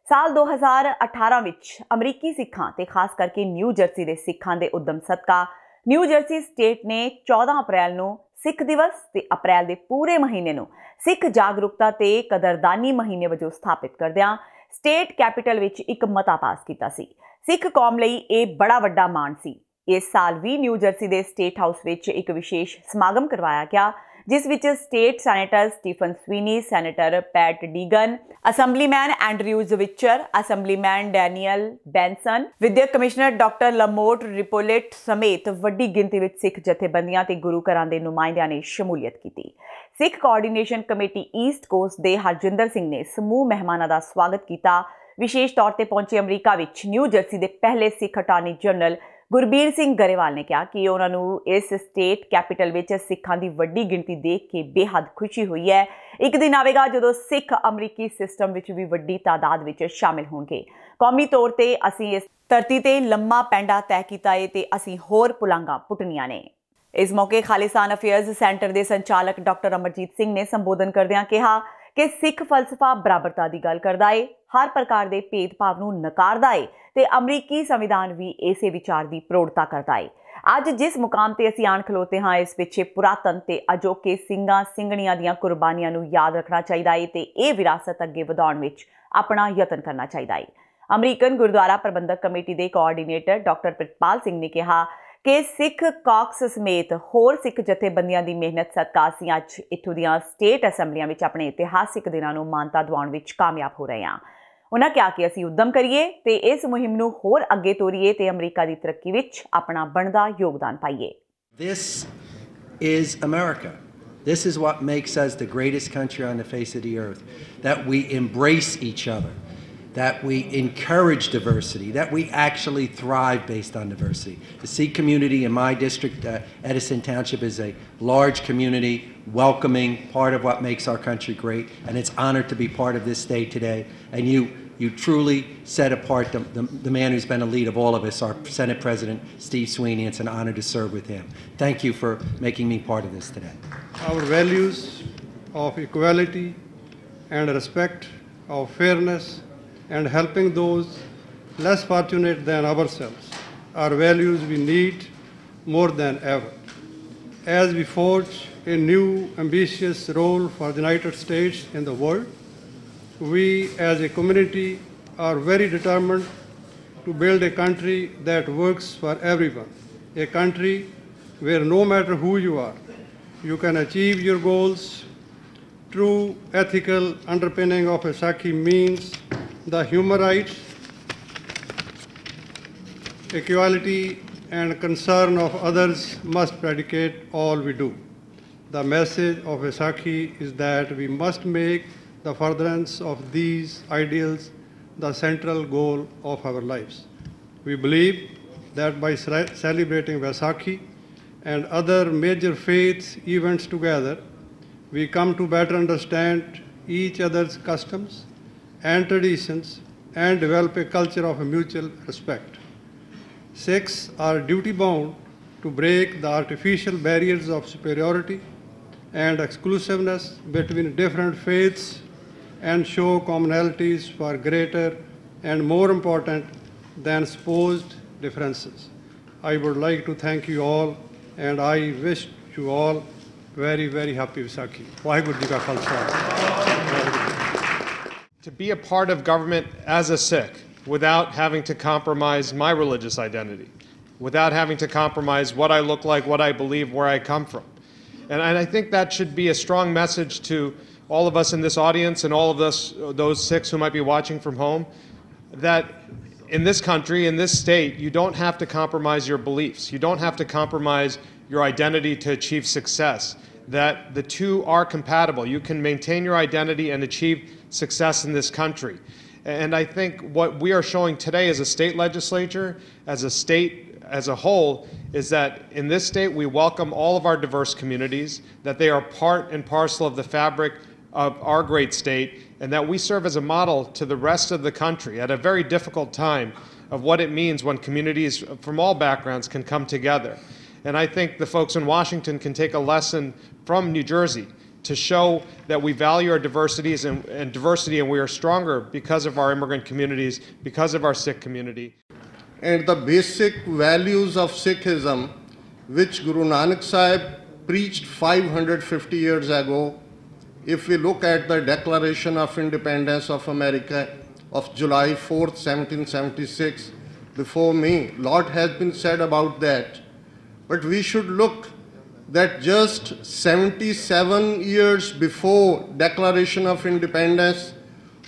ਸਾਲ 2018 ਵਿੱਚ ਅਮਰੀਕੀ ਸਿੱਖਾਂ ਤੇ ਖਾਸ ਕਰਕੇ ਨਿਊ ਜਰਸੀ ਦੇ ਸਿੱਖਾਂ ਦੇ ਉਦਮ ਸਦਕਾ ਨਿਊ ਜਰਸੀ ਸਟੇਟ ਨੇ 14 ਅਪ੍ਰੈਲ ਨੂੰ ਸਿੱਖ ਦਿਵਸ ਤੇ ਅਪ੍ਰੈਲ ਦੇ ਪੂਰੇ ਮਹੀਨੇ ਨੂੰ ਸਿੱਖ ਜਾਗਰੂਕਤਾ ਤੇ ਕਦਰਦਾਨੀ ਮਹੀਨੇ ਵਜੋਂ ਸਥਾਪਿਤ ਕਰਦਿਆਂ ਸਟੇਟ ਕੈਪੀਟਲ ਵਿੱਚ ਇੱਕ ਮਤਾ ਪਾਸ ਕੀਤਾ ਸੀ। ਸਿੱਖ ਕੌਮ ਲਈ ਇਹ ਬੜਾ ਵੱਡਾ ਮਾਣ ਸੀ। ਇਸ ਸਾਲ ਵੀ ਨਿਊ ਜਰਸੀ ਦੇ ਸਟੇਟ ਹਾਊਸ ਵਿੱਚ ਇੱਕ ਵਿਸ਼ੇਸ਼ ਸਮਾਗਮ ਕਰਵਾਇਆ ਗਿਆ, ਜਿਸ ਵਿੱਚ state senator Stephen Sweeney, senator Pat Diegnan, assemblyman Andrew Zwicker, assemblyman Daniel Benson, ਵਿਦਿਅਕ ਕਮਿਸ਼ਨਰ ਡਾਕਟਰ ਲਮੋਟ ਰਿਪੋਲੇਟ ਸਮੇਤ ਵੱਡੀ ਗਿਣਤੀ ਵਿੱਚ ਸਿੱਖ ਜਥੇਬੰਦੀਆਂ ਤੇ ਗੁਰੂ ਘਰਾਂ ਦੇ ਨੁਮਾਇੰਦਿਆਂ ਨੇ ਸ਼ਮੂਲੀਅਤ ਕੀਤੀ। ਸਿੱਖ ਕੋਆਰਡੀਨੇਸ਼ਨ ਕਮੇਟੀ ਈਸਟ ਕੋਸਟ ਦੇ ਹਰਜਿੰਦਰ ਸਿੰਘ ਨੇ ਸਮੂਹ ਮਹਿਮਾਨਾਂ ਦਾ ਸਵਾਗਤ ਕੀਤਾ। ਵਿਸ਼ੇਸ਼ ਤੌਰ ਤੇ ਪਹੁੰਚੇ ਅਮਰੀਕਾ ਵਿੱਚ ਨਿਊ ਜਰਸੀ ਦੇ ਪਹਿਲੇ ਸਿੱਖ ਅਟਾਰਨੀ ਜਨਰਲ ਗੁਰਬੀਰ ਸਿੰਘ ਗਰੇਵਾਲ ਨੇ ਕਿਹਾ ਕਿ ਉਹਨਾਂ ਨੂੰ ਇਸ ਸਟੇਟ ਕੈਪੀਟਲ ਵਿੱਚ ਸਿੱਖਾਂ ਦੀ ਵੱਡੀ ਗਿਣਤੀ ਦੇਖ ਕੇ ਬੇਹੱਦ ਖੁਸ਼ੀ ਹੋਈ ਹੈ। ਇੱਕ ਦਿਨ ਆਵੇਗਾ ਜਦੋਂ ਸਿੱਖ ਅਮਰੀਕੀ ਸਿਸਟਮ ਵਿੱਚ ਵੀ ਵੱਡੀ ਤਾਦਾਦ ਵਿੱਚ ਸ਼ਾਮਿਲ ਹੋਣਗੇ। ਕੌਮੀ ਤੌਰ ਤੇ ਅਸੀਂ ਇਸ ਧਰਤੀ ਤੇ ਲੰਮਾ ਪੈਂਡਾ ਤੈਅ ਕੀਤਾ ਹੈ ਤੇ ਅਸੀਂ ਹੋਰ ਪੁਲਾਂਘਾਂ ਪੁੱਟਣੀਆਂ ਨੇ। ਇਸ ਮੌਕੇ ਖਾਲਿਸਤਾਨ ਅਫੇਅਰਜ਼ ਸੈਂਟਰ ਦੇ ਸੰਚਾਲਕ ਡਾਕਟਰ ਅਮਰਜੀਤ ਸਿੰਘ ਨੇ ਸੰਬੋਧਨ ਕਰਦਿਆਂ ਕਿਹਾ ਕਿ ਸਿੱਖ ਫਲਸਫਾ ਬਰਾਬਰਤਾ ਦੀ ਗੱਲ ਕਰਦਾ ਹੈ, ਹਰ ਪ੍ਰਕਾਰ ਦੇ ਭੇਦਭਾਵ ਨੂੰ ਨਕਾਰਦਾ ਹੈ ਤੇ ਅਮਰੀਕੀ ਸੰਵਿਧਾਨ ਵੀ ਇਸੇ ਵਿਚਾਰ ਦੀ ਪ੍ਰੋੜਤਾ ਕਰਦਾ ਹੈ। ਅੱਜ ਜਿਸ ਮੁਕਾਮ ਤੇ ਅਸੀਂ ਆਣ ਖਲੋਤੇ ਹਾਂ, ਇਸ ਪਿੱਛੇ ਪੁਰਾਤਨ ਤੇ ਅਜੋਕੇ ਸਿੰਘਾਂ ਸਿੰਘਣੀਆਂ ਦੀਆਂ ਕੁਰਬਾਨੀਆਂ ਨੂੰ ਯਾਦ ਰੱਖਣਾ ਚਾਹੀਦਾ ਹੈ ਤੇ ਇਹ ਵਿਰਾਸਤ ਅੱਗੇ ਵਧਾਉਣ ਵਿੱਚ ਆਪਣਾ ਯਤਨ ਕਰਨਾ ਚਾਹੀਦਾ ਹੈ। ਅਮਰੀਕਨ ਗੁਰਦੁਆਰਾ ਪ੍ਰਬੰਧਕ ਕਮੇਟੀ ਦੇ ਕੋਆਰਡੀਨੇਟਰ ਡਾਕਟਰ ਪ੍ਰਿਤਪਾਲ ਸਿੰਘ ਨੇ ਕਿਹਾ ਕਿ ਸਿੱਖ ਕਾਕਸ ਸਮੇਤ ਹੋਰ ਸਿੱਖ ਜਥੇਬੰਦੀਆਂ ਦੀ ਮਿਹਨਤ ਸਦਕਾ ਅਸੀਂ ਅੱਜ ਇੱਥੋਂ ਦੀਆਂ ਸਟੇਟ ਅਸੈਂਬਲੀਆਂ ਵਿੱਚ ਆਪਣੇ ਇਤਿਹਾਸਿਕ ਦਿਨਾਂ ਨੂੰ ਮਾਨਤਾ ਦਿਵਾਉਣ ਵਿੱਚ ਕਾਮਯਾਬ ਹੋ ਰਹੇ ਹਾਂ। ਉਹਨਾਂ ਕਿਹਾ ਕਿ ਅਸੀਂ ਉੱਦਮ ਕਰੀਏ ਤੇ ਇਸ ਮੁਹਿੰਮ ਨੂੰ ਹੋਰ ਅੱਗੇ ਤੋਰੀਏ ਤੇ ਅਮਰੀਕਾ ਦੀ ਤਰੱਕੀ ਵਿੱਚ ਆਪਣਾ ਬਣਦਾ ਯੋਗਦਾਨ ਪਾਈਏ। This is America. This is what makes us the greatest country on the face of the earth. That we embrace each other, that we encourage diversity, that we actually thrive based on diversity. The Sikh community in my district, Edison Township, is a large community, welcoming, part of what makes our country great, and it's honored to be part of this state today. And you truly set apart the man who's been a lead of all of us, our Senate President, Steve Sweeney. It's an honor to serve with him. Thank you for making me part of this today. Our values of equality and respect, of fairness, and helping those less fortunate than ourselves are values we need more than ever. As we forge a new ambitious role for the United States in the world, we as a community are very determined to build a country that works for everyone, a country where no matter who you are, you can achieve your goals. True ethical underpinning of Vaisakhi means the human rights, equality, and concern of others must predicate all we do. The message of Vaisakhi is that we must make the furtherance of these ideals the central goal of our lives. We believe that by celebrating Vaisakhi and other major faith events together, we come to better understand each other's customs and traditions and develop a culture of mutual respect. Sikhs are duty-bound to break the artificial barriers of superiority and exclusiveness between different faiths and show commonalities for greater and more important than supposed differences. I would like to thank you all, and I wish you all very, very happy Vaisakhi. Vaheguru Ji Ka Khalsa. To be a part of government as a Sikh without having to compromise my religious identity, without having to compromise what I look like, what I believe, where I come from. And I think that should be a strong message to all of us in this audience and all of us, those Sikhs who might be watching from home, that in this country, in this state, you don't have to compromise your beliefs. You don't have to compromise your identity to achieve success, that the two are compatible. You can maintain your identity and achieve success in this country. And I think what we are showing today as a state legislature, as a state as a whole, is that in this state we welcome all of our diverse communities, that they are part and parcel of the fabric of our great state, and that we serve as a model to the rest of the country at a very difficult time of what it means when communities from all backgrounds can come together. And I think the folks in Washington can take a lesson from New Jersey to show that we value our diversities and diversity, and we are stronger because of our immigrant communities, because of our Sikh community. And the basic values of Sikhism, which Guru Nanak Sahib preached 550 years ago, if we look at the Declaration of Independence of America of July 4th, 1776, before me, a lot has been said about that. But we should look that just 77 years before Declaration of Independence,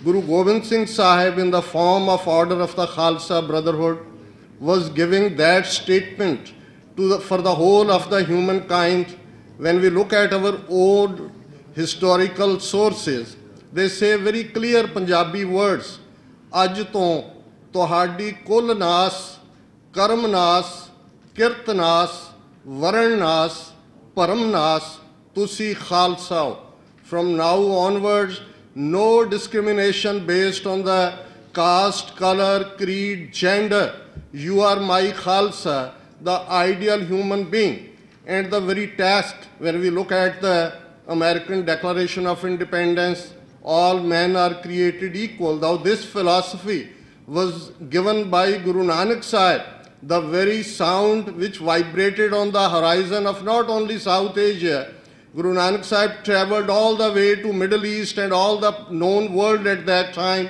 Guru Gobind Singh Sahib, in the form of Order of the Khalsa Brotherhood, was giving that statement for the whole of the humankind. When we look at our old historical sources, they say very clear Punjabi words, Aj to ਤੁਹਾਡੀ ਕੁਲ ਨਾਸ, ਕਰਮ ਨਾਸ, ਕਿਰਤ ਨਾਸ, ਵਰਣ ਨਾਸ, ਭਰਮ ਨਾਸ, ਤੁਸੀਂ ਖਾਲਸਾ ਹੋ. From now onwards, no discrimination based on the caste, color, creed, gender. You are my Khalsa, the ideal human being. And the very task, when we look at the American Declaration of Independence, all men are created equal. Now this philosophy was given by Guru Nanak Sahib, the very sound which vibrated on the horizon of not only South Asia. Guru Nanak Sahib traveled all the way to Middle East and all the known world at that time,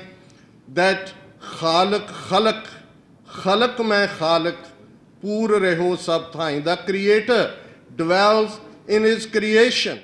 that Khalik Khalak, Khalak mein Khalik, Pur reho sab thain. The Creator dwells in His creation.